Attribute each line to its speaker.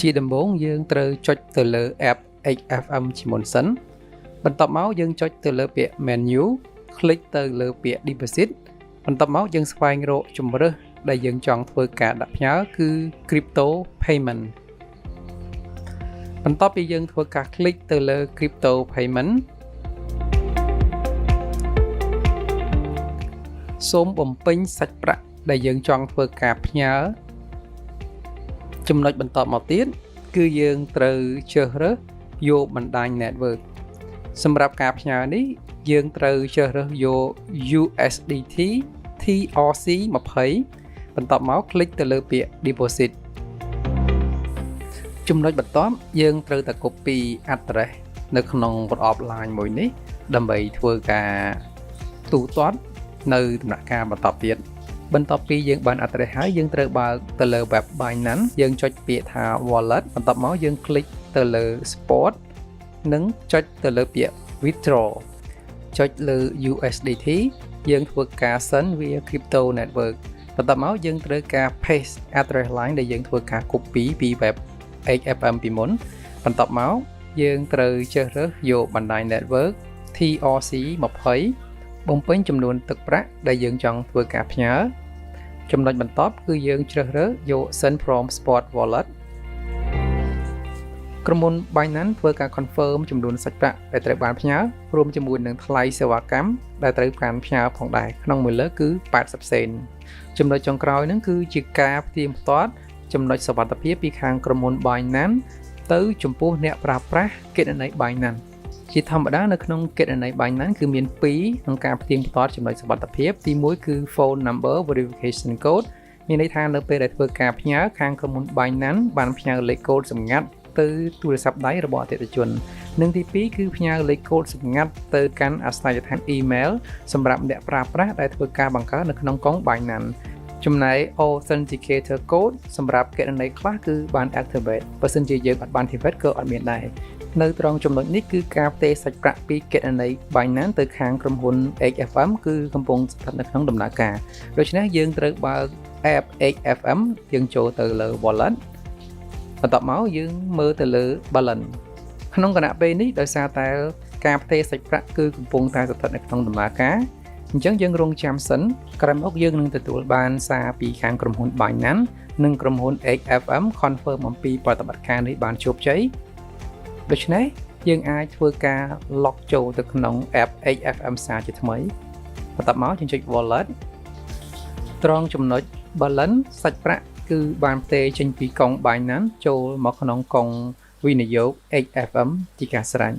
Speaker 1: Chỉ đầm bốn dương từ chốt từ lơ app HFM chỉ một sẵn.បន្ទាប់មកយើងចុចទៅលើពាក្យ menu click ទៅលើពាក្យ deposit បន្ទាប់មកយើងស្វែងរកជម្រើសដែលយើងចង់ធ្វើការដាក់ផ្ញើគឺ crypto payment បន្ទាប់ពីយើងធ្វើការ click ទៅលើ crypto payment សូមបំពេញសាច់ប្រាក់ដែលយើងចង់ធ្វើការផ្ញើចំណុចបន្តមកទៀតគឺយើងត្រូវជ្រើសរើសយកបណ្ដាញ network សម្រាប់ការផ្ញើនេះយើងត្រូវជ្រើសរើសយក USDT TRC20 បន្ទាប់មក click ទៅលើពាក្យ deposit ចំណុចបន្ទាប់យើងត្រូវតែ copy address នៅក្នុងប្រអប់ line មួយនេះដើម្បីធ្វើការទូទាត់នៅដំណាក់កាលបន្តទៀតបន្ទាប់ពីយើងបាន address ហើយយើងត្រូវបើកទៅលើ web Binance យើងចុចពាក្យថា wallet បន្ទាប់មកយើង click ទៅលើ spot និងចុចទៅលើពាក្យ withdraw ចុចលើ USDT យើងធ្វើការ send via crypto network បន្ទាប់មកយើងត្រូវការ paste address line ដែលយើងធ្វើការ copy ពី web HFM ពីមុនបន្ទាប់មកយើងត្រូវជ្រើសរើសយកបណ្ដាញ network TRC20 បំពេញចំនួនទឹកប្រាក់ដែលយើងចង់ធ្វើការផ្ញើចំណុចបន្ទាប់គឺយើងជ្រើសរើសយក send from spot wallet ក្រុមហ៊ុន Binance ធ្វើការ confirm ចំនួនសាច់ប្រាក់ដែលត្រូវបានផ្ញើរួមជាមួយនឹងថ្លៃសេវាកម្មដែលត្រូវបានផ្ញើផងដែរក្នុងមួយលើកគឺ80សេនចំណុចចុងក្រោយហ្នឹងគឺជាការផ្ទៀងផ្ទាត់ចំណុចសុវត្ថិភាពពីខាងក្រុមហ៊ុន Binance ទៅចំពោះអ្នកប្រើប្រាស់គណនី Binance ជាធម្មតានៅក្នុងគណនី Binance គឺមាន2ក្នុងការផ្ទៀងផ្ទាត់ចំណុចសុវត្ថិភាពទី1គឺ phone number verification code មានន័យថានៅពេលដែលធ្វើការផ្ញើខាងក្រុមហ៊ុន Binance បានផ្ញើលេខកូដសម្ងាត់ទៅទូរស័ព្ទដៃរបស់អតិថិជននិងទី2គឺផ្ញើលេខកូដសម្ងាត់ទៅកាន់អាសយដ្ឋាន email សម្រាប់អ្នកប្រើប្រាស់ដែលធ្វើការបង្កើតនៅក្នុងកុង Binance ចំណែក authenticator code សម្រាប់គណនីខ្លះគឺបាន activate បើសិនជាយើងអត់បាន activate ក៏អត់មានដែរនៅត្រង់ចំណុចនេះគឺការផ្ទេរសាច់ប្រាក់ពីគណនី Binance ទៅខាងក្រុមហ៊ុន HFM គឺកំពុងស្ថិតនៅក្នុងដំណើរការដូច្នេះយើងត្រូវបើក app HFM យើងចូលទៅលើ wallet បន្ទាប់មកយើងមើលទៅលើ balance ក្នុងគណៈពេលនេះដោយសារតែការផ្ទេរសាច់ប្រាក់គឺកំពុងតែស្ថិតនៅក្នុងដំណើរការអញ្ចឹងយើងរងចាំសិនក្រោយមកយើងនឹងទទួលបានសារពីខាងក្រុមហ៊ុន Binance និងក្រុមហ៊ុន HFM confirm អំពីប្រតិបត្តិការនេះបានជោគជ័យដូច្នេះយើងអាចធ្វើការ log ចូលទៅក្នុង app HFM សារជាថ្មីបន្ទាប់មកយើងចុច wallet ត្រង់ចំណុច balance សាច់ប្រាក់គឺបានផ្ទេរចេញពីកុង Binance ចូលមកក្នុងកុងវិនិយោគ HFM ជាការស្រេច